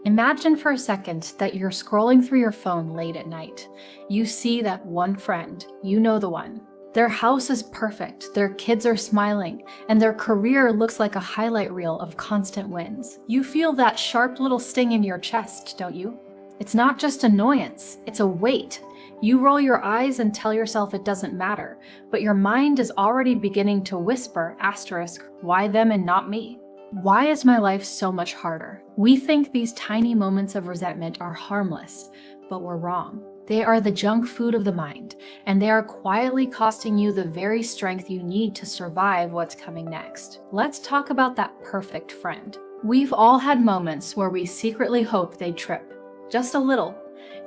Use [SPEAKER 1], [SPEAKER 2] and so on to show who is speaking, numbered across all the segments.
[SPEAKER 1] Imagine for a second that you're scrolling through your phone late at night. You see that one friend, you know the one. Their house is perfect, their kids are smiling, and their career looks like a highlight reel of constant wins. You feel that sharp little sting in your chest, don't you? It's not just annoyance, it's a weight. You roll your eyes and tell yourself it doesn't matter, but your mind is already beginning to whisper, why them and not me? Why is my life so much harder? We think these tiny moments of resentment are harmless, but we're wrong. They are the junk food of the mind, and they are quietly costing you the very strength you need to survive what's coming next. Let's talk about that perfect friend. We've all had moments where we secretly hope they'd trip, just a little.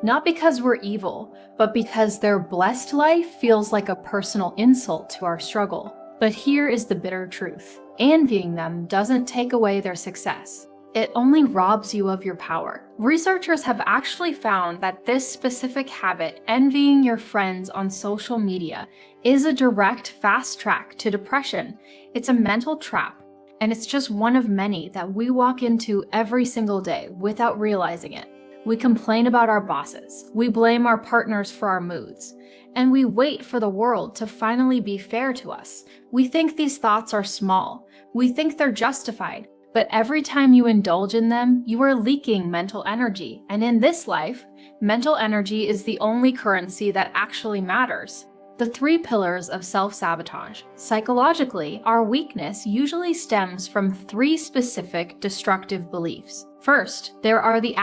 [SPEAKER 1] Not because we're evil, but because their blessed life feels like a personal insult to our struggle. But here is the bitter truth. Envying them doesn't take away their success. It only robs you of your power. Researchers have actually found that this specific habit, envying your friends on social media, is a direct fast track to depression. It's a mental trap, and it's just one of many that we walk into every single day without realizing it. We complain about our bosses, we blame our partners for our moods, and we wait for the world to finally be fair to us. We think these thoughts are small, we think they're justified, but every time you indulge in them, you are leaking mental energy. And in this life, mental energy is the only currency that actually matters. The 3 pillars of self-sabotage. Psychologically, our weakness usually stems from 3 specific destructive beliefs. First, there are the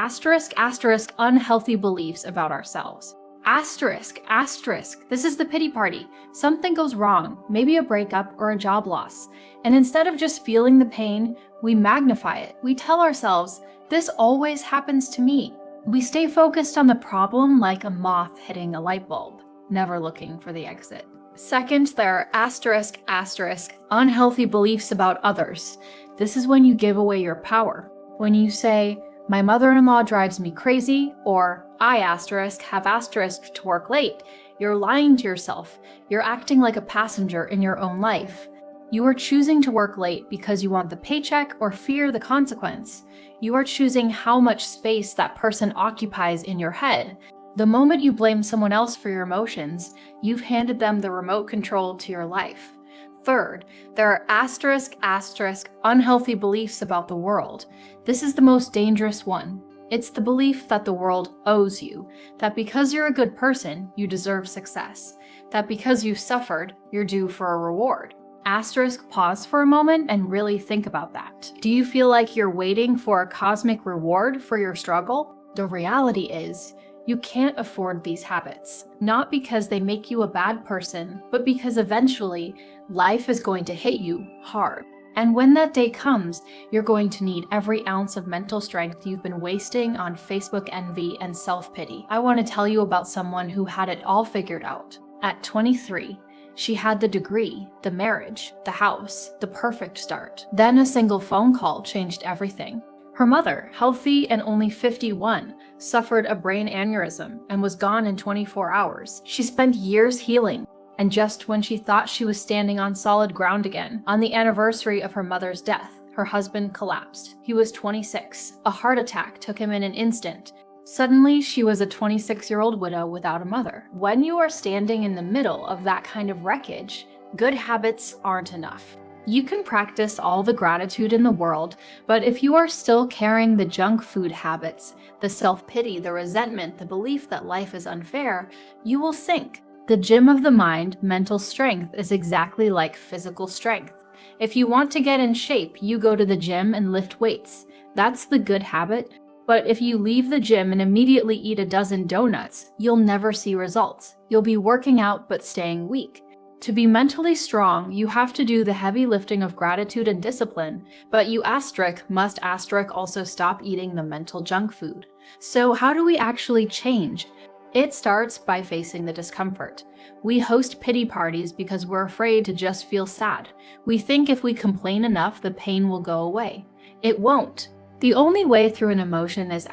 [SPEAKER 1] unhealthy beliefs about ourselves. This is the pity party. Something goes wrong, maybe a breakup or a job loss. And instead of just feeling the pain, we magnify it. We tell ourselves, this always happens to me. We stay focused on the problem like a moth hitting a light bulb, never looking for the exit. Second, there are unhealthy beliefs about others. This is when you give away your power. When you say, my mother-in-law drives me crazy, or I have to work late, you're lying to yourself. You're acting like a passenger in your own life. You are choosing to work late because you want the paycheck or fear the consequence. You are choosing how much space that person occupies in your head. The moment you blame someone else for your emotions, you've handed them the remote control to your life. Third, there are unhealthy beliefs about the world. This is the most dangerous one. It's the belief that the world owes you, that because you're a good person, you deserve success, that because you've suffered, you're due for a reward. Pause for a moment and really think about that. Do you feel like you're waiting for a cosmic reward for your struggle? The reality is, you can't afford these habits, not because they make you a bad person, but because eventually, life is going to hit you hard. And when that day comes, you're going to need every ounce of mental strength you've been wasting on Facebook envy and self-pity. I want to tell you about someone who had it all figured out. At 23, she had the degree, the marriage, the house, the perfect start. Then a single phone call changed everything. Her mother, healthy and only 51, suffered a brain aneurysm and was gone in 24 hours. She spent years healing, and just when she thought she was standing on solid ground again, on the anniversary of her mother's death, her husband collapsed. He was 26. A heart attack took him in an instant. Suddenly, she was a 26-year-old widow without a mother. When you are standing in the middle of that kind of wreckage, good habits aren't enough. You can practice all the gratitude in the world, but if you are still carrying the junk food habits, the self-pity, the resentment, the belief that life is unfair, you will sink. The gym of the mind, mental strength, is exactly like physical strength. If you want to get in shape, you go to the gym and lift weights. That's the good habit. But if you leave the gym and immediately eat a dozen donuts, you'll never see results. You'll be working out but staying weak. To be mentally strong, you have to do the heavy lifting of gratitude and discipline, but you must also stop eating the mental junk food. So how do we actually change? It starts by facing the discomfort. We host pity parties because we're afraid to just feel sad. We think if we complain enough, the pain will go away. It won't. The only way through an emotion is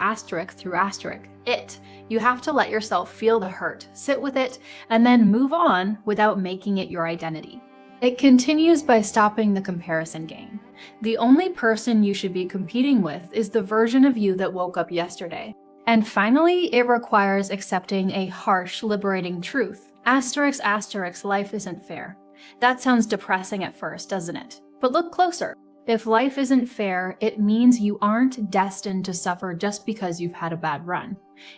[SPEAKER 1] it. You have to let yourself feel the hurt, sit with it, and then move on without making it your identity. It continues by stopping the comparison game. The only person you should be competing with is the version of you that woke up yesterday. And finally, it requires accepting a harsh, liberating truth. Asterisk, asterisk, life isn't fair. That sounds depressing at first, doesn't it? But look closer. If life isn't fair, it means you aren't destined to suffer just because you've had a bad run.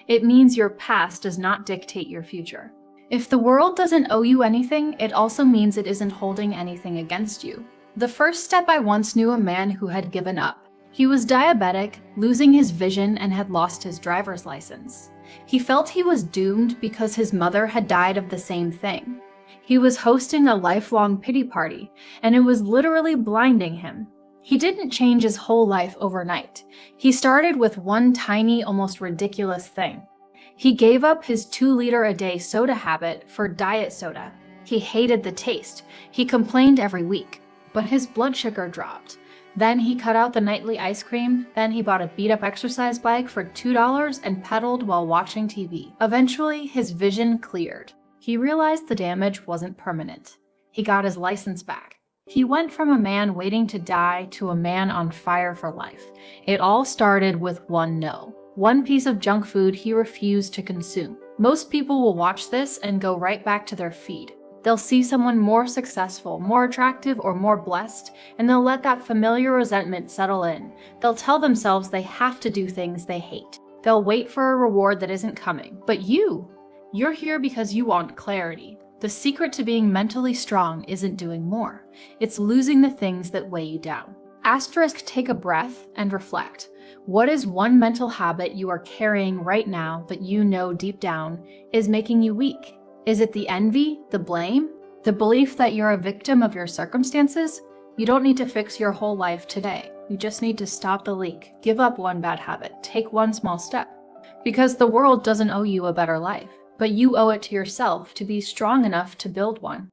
[SPEAKER 1] It means your past does not dictate your future. If the world doesn't owe you anything, it also means it isn't holding anything against you. The first step, I once knew a man who had given up. He was diabetic, losing his vision, and had lost his driver's license. He felt he was doomed because his mother had died of the same thing. He was hosting a lifelong pity party, and it was literally blinding him. He didn't change his whole life overnight. He started with one tiny, almost ridiculous thing. He gave up his 2-liter-a-day soda habit for diet soda. He hated the taste. He complained every week, but his blood sugar dropped. Then he cut out the nightly ice cream. Then he bought a beat-up exercise bike for $2 and pedaled while watching TV. Eventually, his vision cleared. He realized the damage wasn't permanent. He got his license back. He went from a man waiting to die to a man on fire for life. It all started with one no. One piece of junk food he refused to consume. Most people will watch this and go right back to their feed. They'll see someone more successful, more attractive, or more blessed, and they'll let that familiar resentment settle in. They'll tell themselves they have to do things they hate. They'll wait for a reward that isn't coming. But you're here because you want clarity. The secret to being mentally strong isn't doing more. It's losing the things that weigh you down. Asterisk, take a breath and reflect. What is one mental habit you are carrying right now that you know deep down is making you weak? Is it the envy, the blame, the belief that you're a victim of your circumstances? You don't need to fix your whole life today. You just need to stop the leak, give up one bad habit, take one small step. Because the world doesn't owe you a better life, but you owe it to yourself to be strong enough to build one.